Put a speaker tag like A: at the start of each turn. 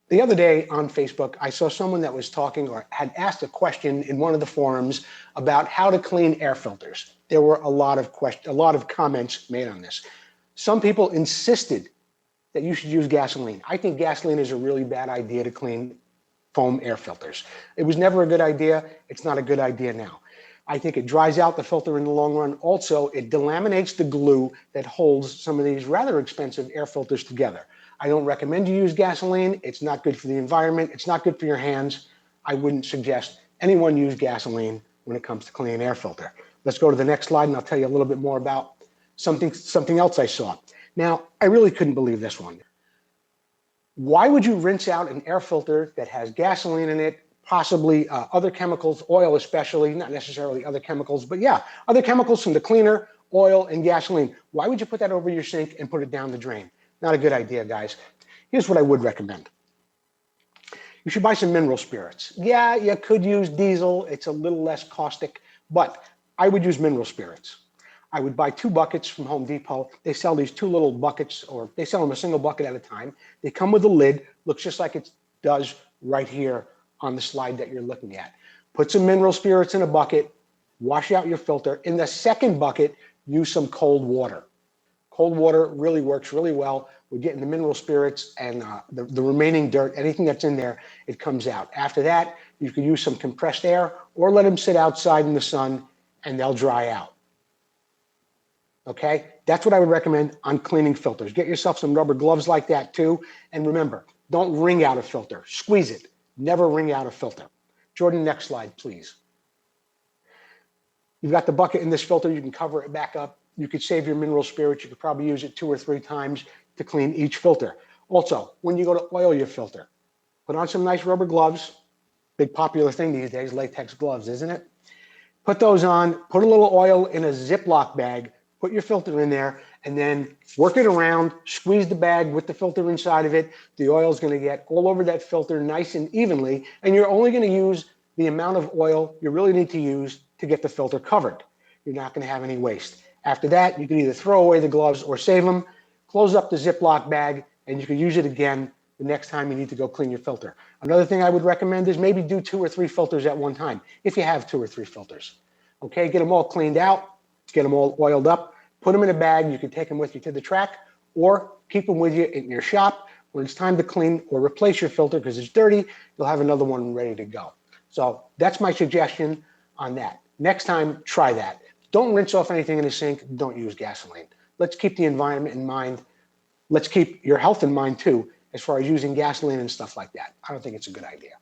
A: The other day on Facebook, I saw someone that was talking or had asked a question in one of the forums about how to clean air filters. There were a lot of comments made on this. Some people insisted that you should use gasoline. I think gasoline is a really bad idea to clean foam air filters. It was never a good idea. It's not a good idea now. I think it dries out the filter in the long run. Also, it delaminates the glue that holds some of these rather expensive air filters together. I don't recommend you use gasoline. It's not good for the environment. It's not good for your hands. I wouldn't suggest anyone use gasoline when it comes to cleaning an air filter. Let's go to the next slide and I'll tell you a little bit more about something else I saw. Now, I really couldn't believe this one. Why would you rinse out an air filter that has gasoline in it, possibly other chemicals, oil especially, not necessarily other chemicals, but yeah, other chemicals from the cleaner, oil, and gasoline. Why would you put that over your sink and put it down the drain? Not a good idea, guys. Here's what I would recommend. You should buy some mineral spirits. Yeah, you could use diesel. It's a little less caustic, but I would use mineral spirits. I would buy 2 buckets from Home Depot. They sell these 2 little buckets, or they sell them a single bucket at a time. They come with a lid, looks just like it does right here on the slide that you're looking at. Put some mineral spirits in a bucket, wash out your filter. In the second bucket, use some cold water. Cold water really works really well. We're getting the mineral spirits and the remaining dirt, anything that's in there, it comes out. After that, you can use some compressed air or let them sit outside in the sun and they'll dry out. Okay, that's what I would recommend on cleaning filters. Get yourself some rubber gloves like that too. And remember, don't wring out a filter, squeeze it. Never wring out a filter. Jordan, next slide, please. You've got the bucket in this filter, you can cover it back up. You could save your mineral spirits. You could probably use it 2 or 3 times to clean each filter. Also, when you go to oil your filter, put on some nice rubber gloves. Big popular thing these days, latex gloves, isn't it? Put those on, put a little oil in a Ziploc bag, put your filter in there, and then work it around, squeeze the bag with the filter inside of it. The oil is going to get all over that filter nice and evenly, and you're only going to use the amount of oil you really need to use to get the filter covered. You're not going to have any waste. After that, you can either throw away the gloves or save them, close up the Ziploc bag, and you can use it again the next time you need to go clean your filter. Another thing I would recommend is maybe do 2 or 3 filters at one time, if you have 2 or 3 filters. Okay, get them all cleaned out, get them all oiled up, put them in a bag. You can take them with you to the track or keep them with you in your shop. When it's time to clean or replace your filter because it's dirty, you'll have another one ready to go. So that's my suggestion on that. Next time, try that. Don't rinse off anything in the sink. Don't use gasoline. Let's keep the environment in mind. Let's keep your health in mind too, as far as using gasoline and stuff like that. I don't think it's a good idea.